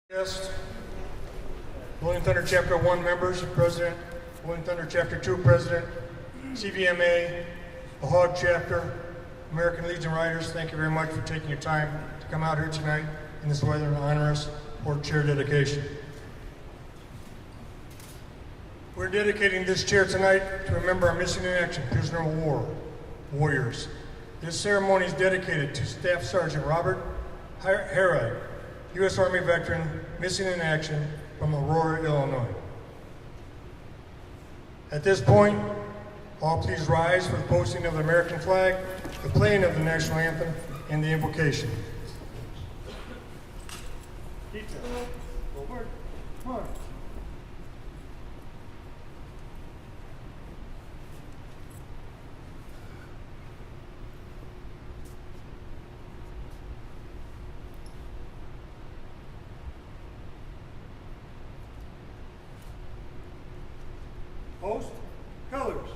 Yes. Rolling Thunder Chapter 1 members, President, Rolling Thunder Chapter 2 President, CVMA, the HOG Chapter, American Legion Riders, thank you very much for taking your time to come out here tonight in this weather and honor us for chair dedication. We're dedicating this chair tonight to remember our missing in action prisoner of war warriors. This ceremony is dedicated to Staff Sergeant Robert HARLEY, U.S. Army veteran, missing in action from Aurora, Illinois. At this point, all please rise for the posting of the American flag, the playing of the national anthem, and the invocation. Forward, march. Post colors.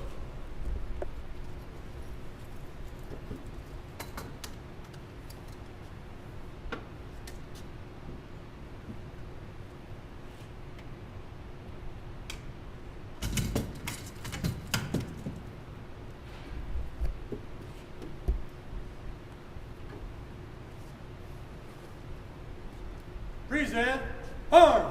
Present arms.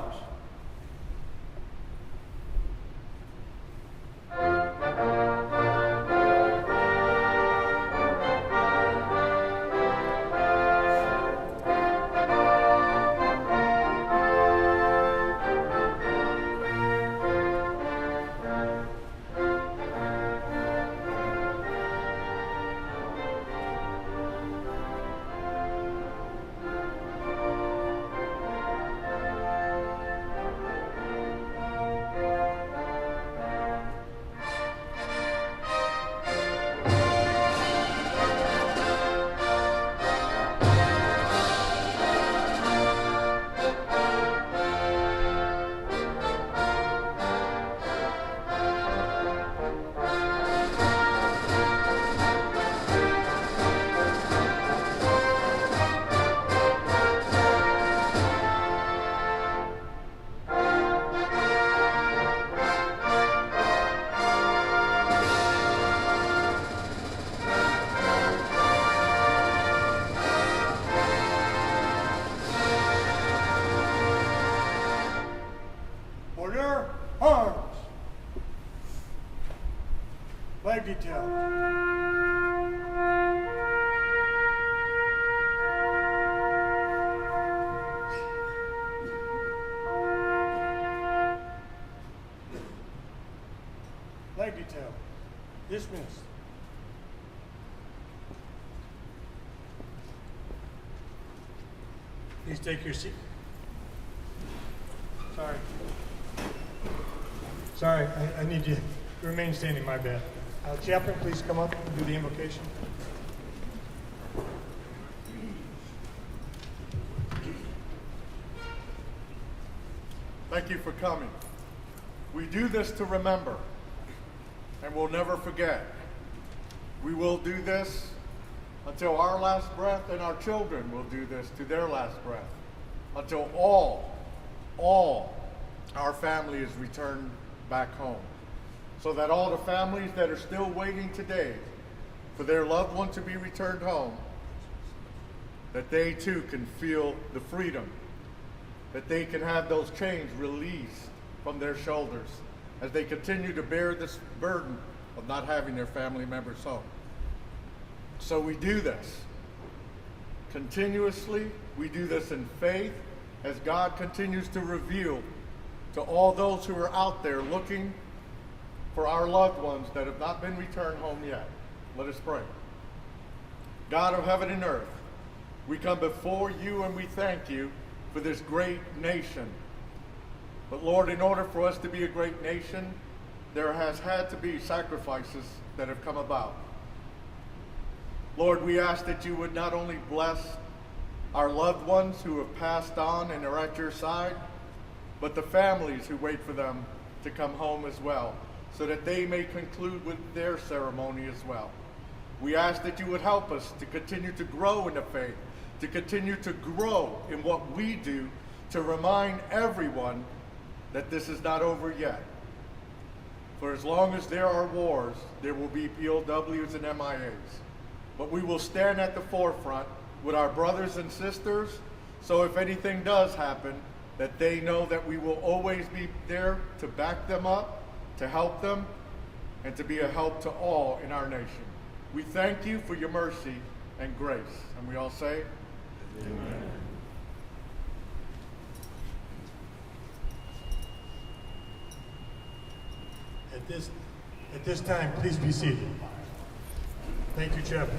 Flag detail. Flag detail. Dismissed. Please take your seat. Sorry, I need you to remain standing, my bad. Chaplain, please come up and do the invocation. Thank you for coming. We do this to remember, and we'll never forget. We will do this until our last breath, and our children will do this to their last breath, until all our family is returned back home. So that all the families that are still waiting today for their loved one to be returned home, that they too can feel the freedom, that they can have those chains released from their shoulders as they continue to bear this burden of not having their family members home. So we do this continuously. We do this in faith as God continues to reveal to all those who are out there looking for our loved ones that have not been returned home yet. Let us pray. God of heaven and earth, we come before you and we thank you for this great nation. But Lord, in order for us to be a great nation, there has had to be sacrifices that have come about. Lord, we ask that you would not only bless our loved ones who have passed on and are at your side, but the families who wait for them to come home as well, so that they may conclude with their ceremony as well. We ask that you would help us to continue to grow in the faith, to continue to grow in what we do to remind everyone that this is not over yet. For as long as there are wars, there will be POWs and MIAs. But we will stand at the forefront with our brothers and sisters, so if anything does happen, that they know that we will always be there to back them up, to help them, and to be a help to all in our nation. We thank you for your mercy and grace. And we all say, Amen. At this time, please be seated. Thank you, Chaplain.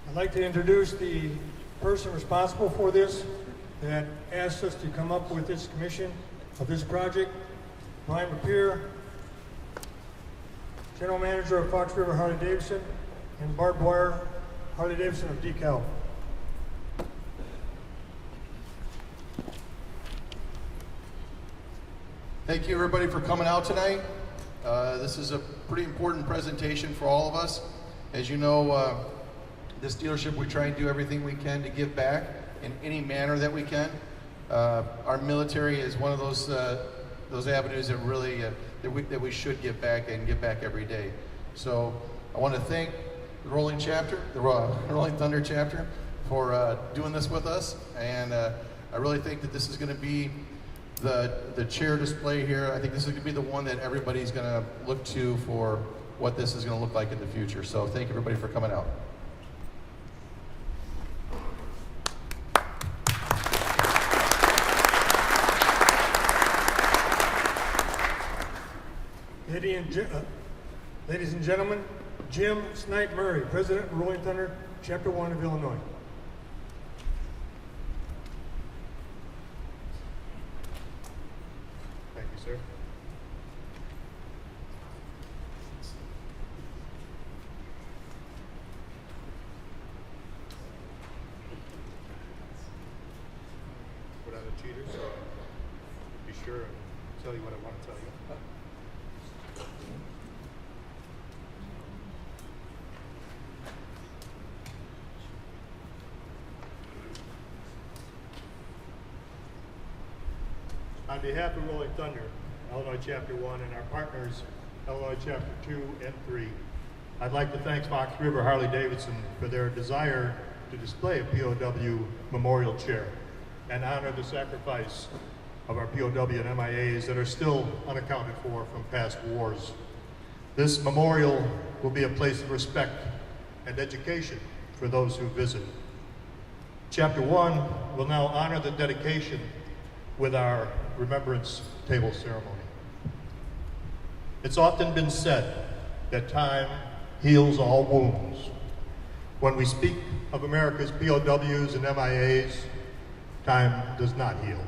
I'd like to introduce the person responsible for this that asked us to come up with this commission of this project, Brian Rapier, General Manager of Fox River Harley-Davidson, and Bart Boyer, Harley-Davidson of DeKalb. Thank you everybody for coming out tonight. This is a pretty important presentation for all of us. As you know, this dealership, we try and do everything we can to give back in any manner that we can. Our military is one of those avenues that really that we should give back and give back every day. So I want to thank the Rolling Chapter, the Rolling Thunder Chapter, for doing this with us, and I really think that this is going to be the chair display here. I think this is going to be the one that everybody's going to look to for what this is going to look like in the future. So thank you everybody for coming out. Ladies and gentlemen, Jim Snipe Murray, President of Rolling Thunder, Chapter 1 of Illinois. Thank you, sir. Without a cheater, so be sure and tell you what I want to tell you. On behalf of Rolling Thunder, Illinois Chapter 1, and our partners, Illinois Chapter 2 and 3, I'd like to thank Fox River Harley-Davidson for their desire to display a POW memorial chair and honor the sacrifice of our POW and MIAs that are still unaccounted for from past wars. This memorial will be a place of respect and education for those who visit. Chapter 1 will now honor the dedication with our remembrance table ceremony. It's often been said that time heals all wounds. When we speak of America's POWs and MIAs, time does not heal.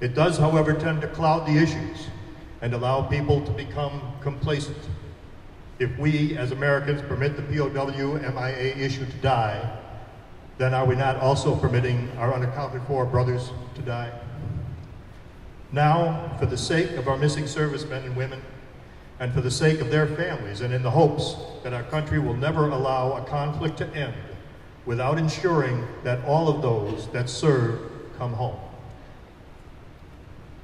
It does, however, tend to cloud the issues and allow people to become complacent. If we, as Americans, permit the POW MIA issue to die, then are we not also permitting our unaccounted for brothers to die? Now, for the sake of our missing servicemen and women, and for the sake of their families, and in the hopes that our country will never allow a conflict to end without ensuring that all of those that serve come home,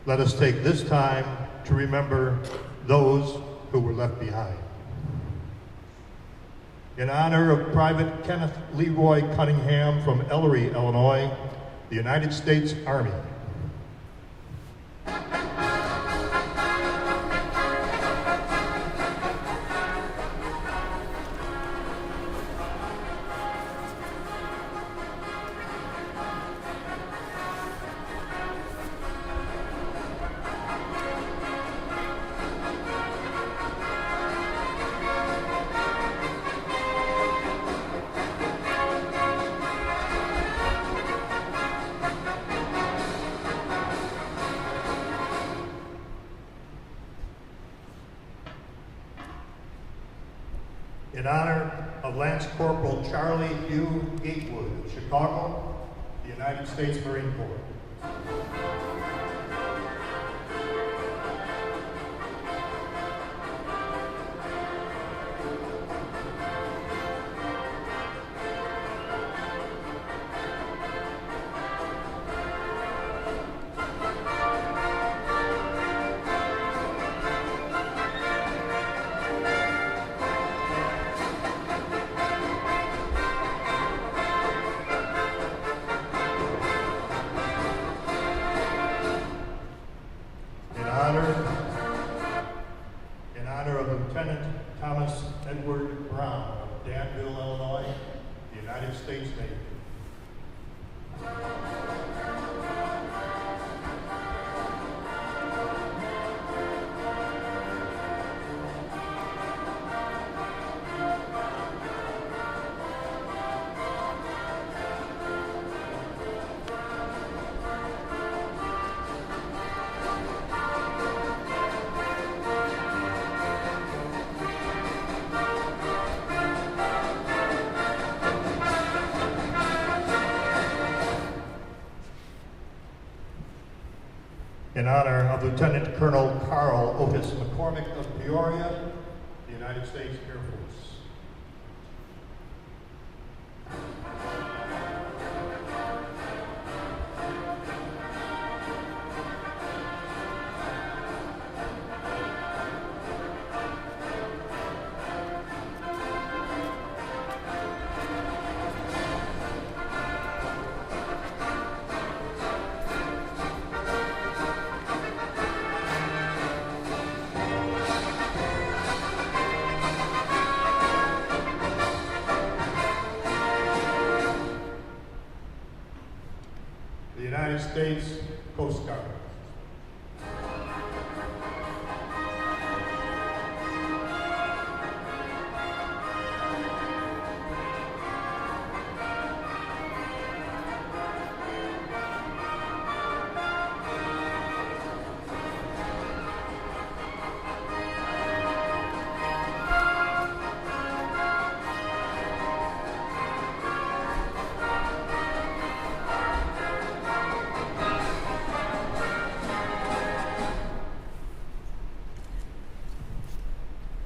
let us take this time to remember those who were left behind. In honor of Private Kenneth Leroy Cunningham from Ellery, Illinois, the United States Army. In honor of Lance Corporal Charlie U. Gatewood, Chicago, the United States Marine Corps. in honor of Lieutenant Colonel Carl Otis McCormick of Peoria, the United States Air Force. The United States Coast Guard.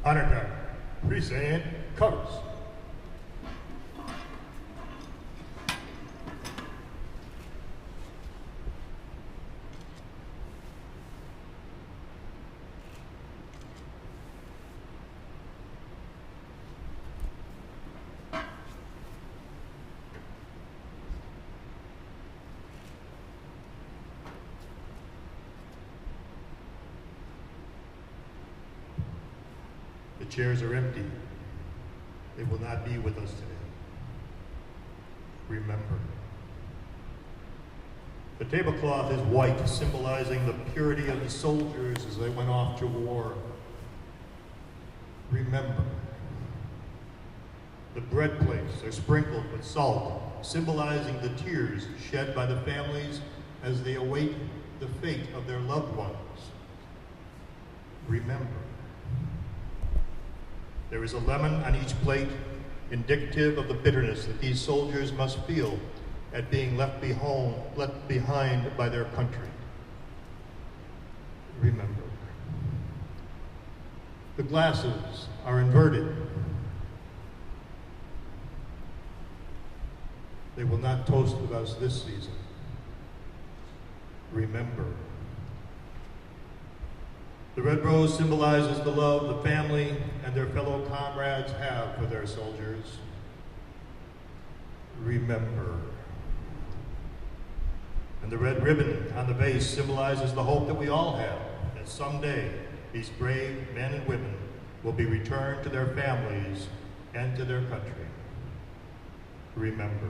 Honor Guard, present colors. The chairs are empty. They will not be with us today. Remember. The tablecloth is white, symbolizing the purity of the soldiers as they went off to war. Remember. The bread plates are sprinkled with salt, symbolizing the tears shed by the families as they await the fate of their loved ones. Remember. There is a lemon on each plate, indicative of the bitterness that these soldiers must feel at being left behind by their country. Remember. The glasses are inverted. They will not toast with us this season. Remember. The red rose symbolizes the love the family and their fellow comrades have for their soldiers. Remember. And the red ribbon on the vase symbolizes the hope that we all have that someday these brave men and women will be returned to their families and to their country. Remember.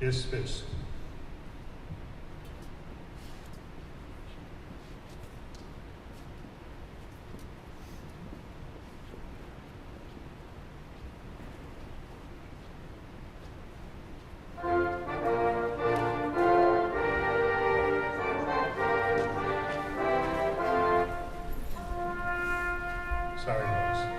Dismissed. Sorry, Rose.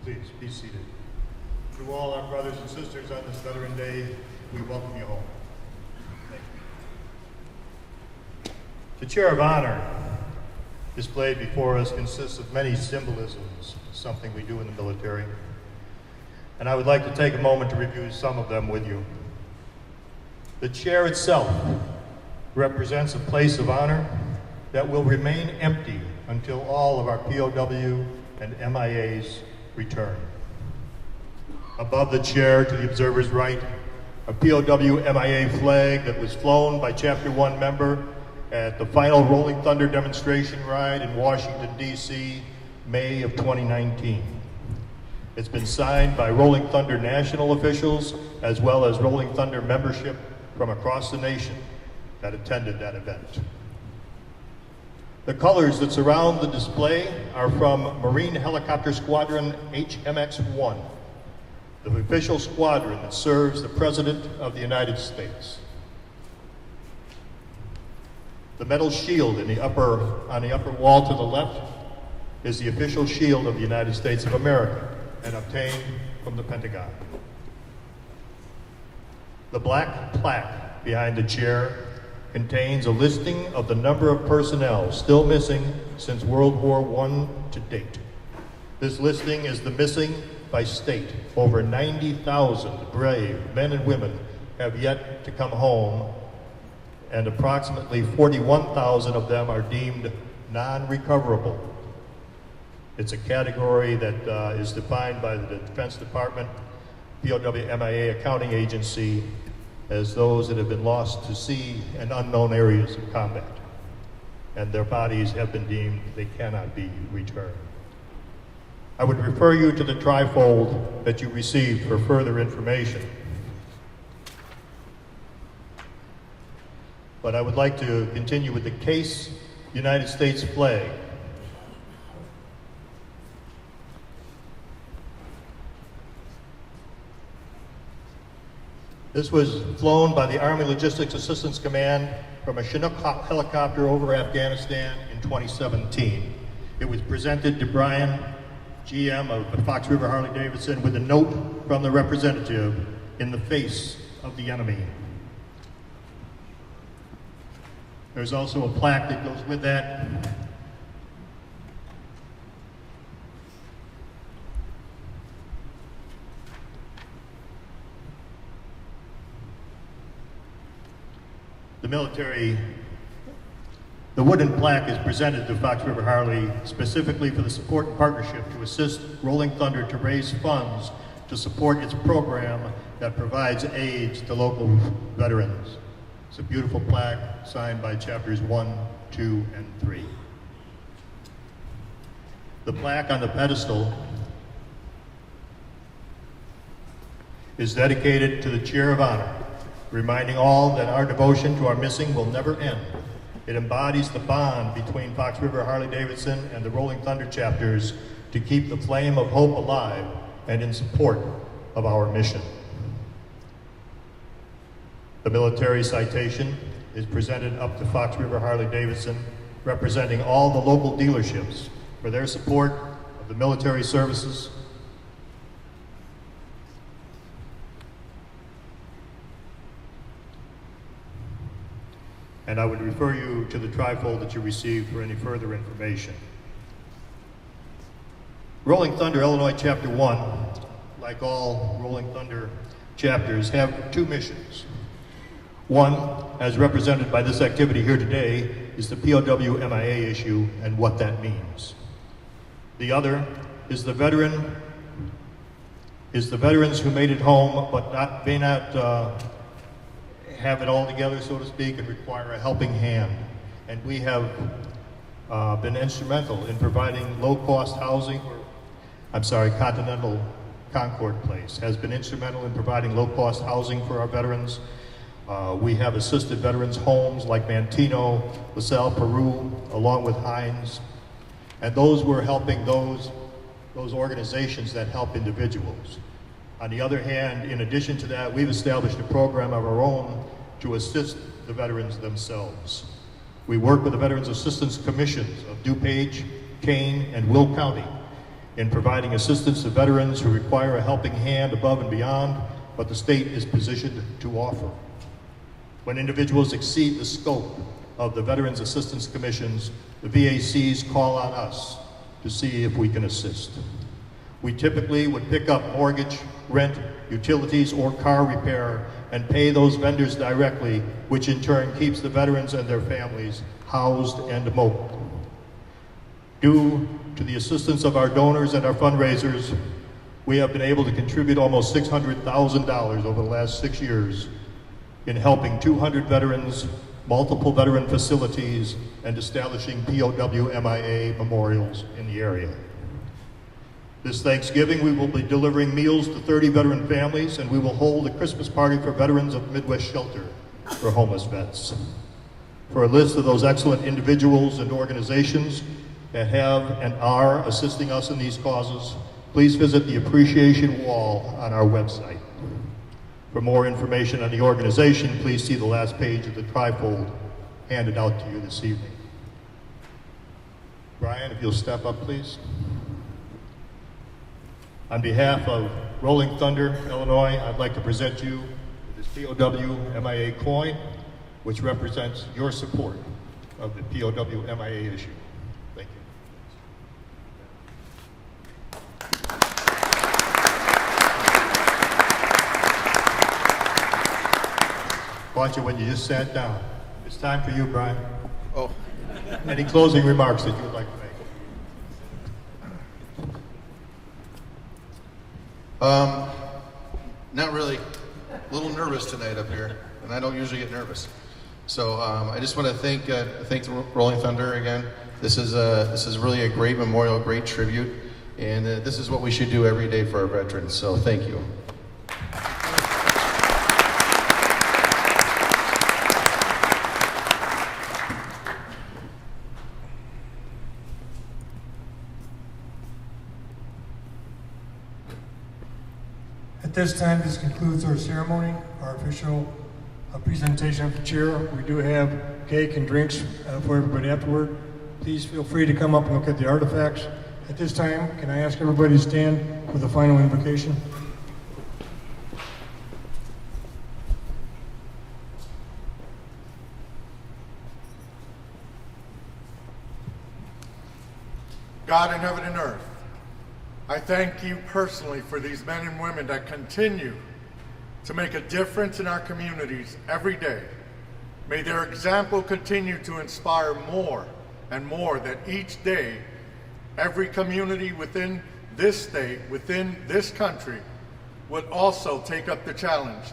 Please be seated. To all our brothers and sisters on this Veteran Day, we welcome you home. Thank you. The chair of honor displayed before us consists of many symbolisms, something we do in the military. And I would like to take a moment to review some of them with you. The chair itself represents a place of honor that will remain empty until all of our POW and MIAs return. Above the chair to the observer's right, a POW MIA flag that was flown by Chapter 1 member at the final Rolling Thunder demonstration ride in Washington, D.C., May of 2019. It's been signed by Rolling Thunder national officials as well as Rolling Thunder membership from across the nation that attended that event. The colors that surround the display are from Marine Helicopter Squadron HMX-1, the official squadron that serves the President of the United States. The metal shield on the upper wall to the left is the official shield of the United States of America and obtained from the Pentagon. The black plaque behind the chair contains a listing of the number of personnel still missing since World War I to date. This listing is the missing by state. Over 90,000 brave men and women have yet to come home, and approximately 41,000 of them are deemed non-recoverable. It's a category that is defined by the Defense Department, POW MIA Accounting Agency, as those that have been lost to sea and unknown areas of combat. And their bodies have been deemed they cannot be returned. I would refer you to the trifold that you received for further information. But I would like to continue with the case United States flag. This was flown by the Army Logistics Assistance Command from a Chinook helicopter over Afghanistan in 2017. It was presented to Brian, GM of Fox River Harley-Davidson, with a note from the representative in the face of the enemy. There's also a plaque that goes with that. The wooden plaque is presented to Fox River Harley specifically for the support and partnership to assist Rolling Thunder to raise funds to support its program that provides aids to local veterans. It's a beautiful plaque signed by chapters 1, 2, and 3. The plaque on the pedestal is dedicated to the Chair of Honor, reminding all that our devotion to our missing will never end. It embodies the bond between Fox River Harley-Davidson and the Rolling Thunder chapters to keep the flame of hope alive and in support of our mission. The military citation is presented up to Fox River Harley-Davidson, representing all the local dealerships for their support of the military services. And I would refer you to the trifold that you received for any further information. Rolling Thunder, Illinois Chapter 1, like all Rolling Thunder chapters, have two missions. One, as represented by this activity here today, is the POW MIA issue and what that means. The other is the veterans who made it home but may not have it all together, so to speak, and require a helping hand. And we have been instrumental in providing low-cost housing. Continental Concord Place has been instrumental in providing low-cost housing for our veterans. We have assisted veterans' homes like Mantino, LaSalle, Peru, along with Hines. And those were helping those organizations that help individuals. On the other hand, in addition to that, we've established a program of our own to assist the veterans themselves. We work with the Veterans Assistance Commissions of DuPage, Kane, and Will County in providing assistance to veterans who require a helping hand above and beyond what the state is positioned to offer. When individuals exceed the scope of the Veterans Assistance Commissions, the VACs call on us to see if we can assist. We typically would pick up mortgage, rent, utilities, or car repair and pay those vendors directly, which in turn keeps the veterans and their families housed and mobile. Due to the assistance of our donors and our fundraisers, we have been able to contribute almost $600,000 over the last 6 years in helping 200 veterans, multiple veteran facilities, and establishing POW MIA memorials in the area. This Thanksgiving, we will be delivering meals to 30 veteran families, and we will hold a Christmas party for veterans of Midwest Shelter for homeless vets. For a list of those excellent individuals and organizations that have and are assisting us in these causes, please visit the appreciation wall on our website. For more information on the organization, please see the last page of the trifold handed out to you this evening. Brian, if you'll step up, please. On behalf of Rolling Thunder, Illinois, I'd like to present you with this POW MIA coin, which represents your support of the POW MIA issue. Thank you. Watch it when you just sat down. It's time for you, Brian. Oh, Any closing remarks that you would like to make? Not really. A little nervous tonight up here, and I don't usually get nervous. So I just want to thank the Rolling Thunder again. This is really a great memorial, a great tribute, and this is what we should do every day for our veterans. So thank you. At this time, this concludes our ceremony, our official presentation of the chair. We do have cake and drinks for everybody afterward. Please feel free to come up and look at the artifacts. At this time, can I ask everybody to stand for the final invocation? God in heaven and earth, I thank you personally for these men and women that continue to make a difference in our communities every day. May their example continue to inspire more and more, that each day, every community within this state, within this country, would also take up the challenge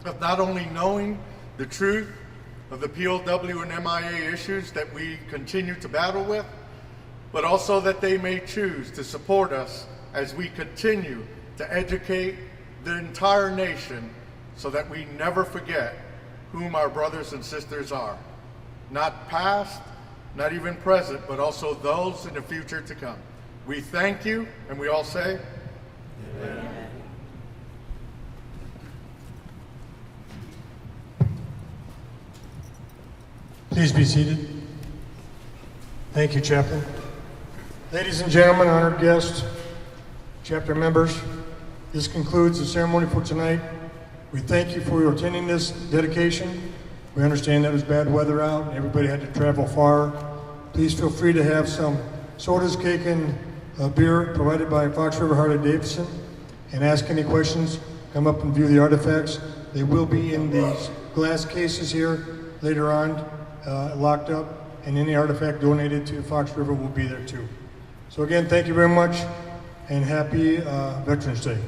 of not only knowing the truth of the POW and MIA issues that we continue to battle with, but also that they may choose to support us as we continue to educate the entire nation so that we never forget whom our brothers and sisters are. Not past, not even present, but also those in the future to come. We thank you, and we all say, Amen. Please be seated. Thank you, Chaplain. Ladies and gentlemen, honored guests, chapter members, this concludes the ceremony for tonight. We thank you for attending this dedication. We understand that it was bad weather out and everybody had to travel far. Please feel free to have some sodas, cake, and beer provided by Fox River Harley-Davidson. And ask any questions, come up and view the artifacts. They will be in these glass cases here later on, locked up, and any artifact donated to Fox River will be there too. So again, thank you very much, and happy Veterans Day.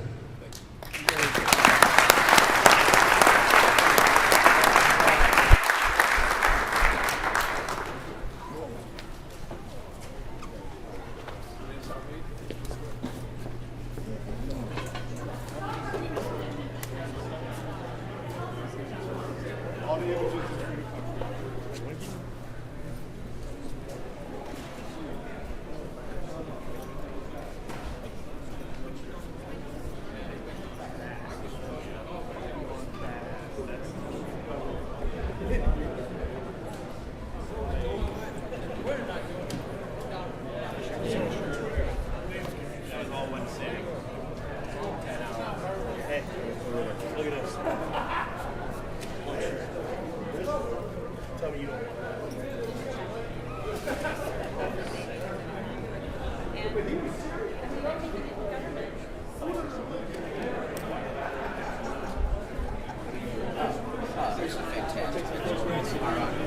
There's a fantastic picture.